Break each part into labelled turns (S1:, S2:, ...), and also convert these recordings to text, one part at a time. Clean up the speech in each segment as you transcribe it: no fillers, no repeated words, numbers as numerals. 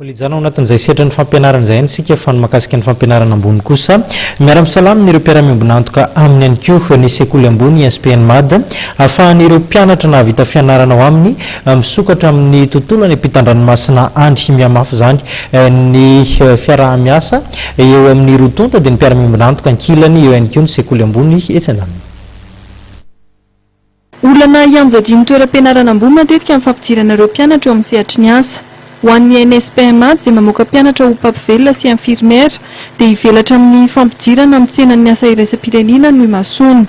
S1: Lijanao anatin'izay setra ny fampianarana izay isika fa makasika ny fampianarana ambony kosa miara-misalama ireo mpiara-miambina antoka amin'ny any koa ny sekoly ambony SPN MAD ahafahan'ireo mpianatra nahavita fianarana ao aminy misokatra amin'ny tontolo any ampitan-dranomasina andry mihamafy zany ny fiaraha-miasa eo amin'ny rotonta dia ny mpiara-miambina antoka ankilany eo ihany koa ny sekoly ambony Etsanamina.
S2: Olana ianjadiny toeram-pianarana ambony matetika amin'ny fampidirana ireo mpianatra eo amin'ny sehatry ny asa. Ho an'ny NSPN MAD izay mamoaka mpianatra ho mpampivelona sy infirmiera dia hivelatra amin'ny fampidirana amin'ny tsenan'ny asa iraisam-pirenena no imasony.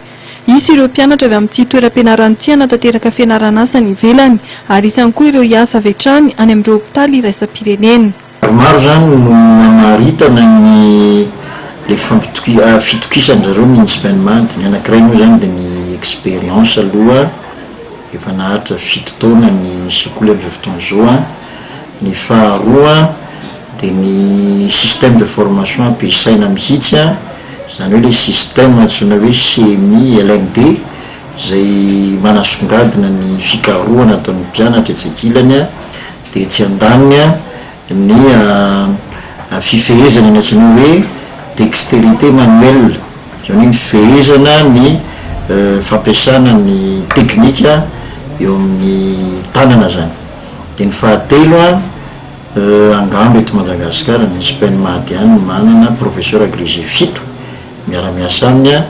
S2: Isy ireo mpianatra avy amin'ity toeram-pianarana ity hanatanteraka fianarana asa ny ivelany ary isany koa ireo hiasa avy hatrany any amin'ireo hopitaly iraisam-pirenena.
S3: Maro zany no namaritana ny fitokisan'izareo ny SPN MAD. Ny anankiray moa zany dia ny expérience aloha efa nahatra 7 taona ny sekoly amin'izao fotoana izao. Ny faharoa dia ny système de formation ampiasaina mihitsy zany hoe le système antsoina hoe CMI LMD izay manasongadina ny fikarohana ataon'ny mpianatra etsy ankilany dia tsy andaniny ny fifehezana ny antsoina hoe dextérité manuelle izany ny fifehezana ny fampiasana ny teknika eo amin'ny tanana zany. Dia ny fahatelo angamba eto Madagasikara ny SPN MAD ihany manana professeur agrégé 7 miara-miasa aminy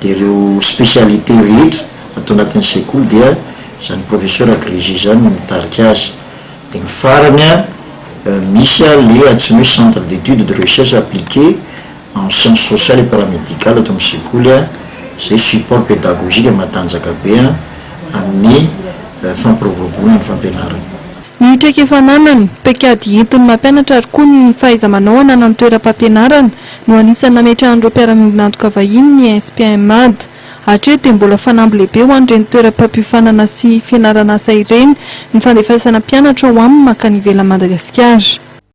S3: dia ireo spécialité rehetra atao anatin'ny sekoly dia zany professeur agrégé zany no mitarika azy. Dia ny farany misy le antsoina hoe centre d'études de recherche appliquée en sciences sociales et paramédicales atao amin'ny sekoly izay support pédagogique matanjaka be amin'ny fampiroboroboana ny fampianarana.
S2: Ny traikefananany pekady entin'ny mampianatra ary koa ny fahaiza-manao ananan'ny toeram-pampianarana no anisany nametrahan'ireo mpiara-miambina antoka vahiny ny SPN MAD. Hatreto dia mbola fanamby lehibe ho an'ireny toeram-pampifanana sy fianarana asa ireny ny fandefasana mpianatra ao aminy mankany ivelan'i Madagasikara.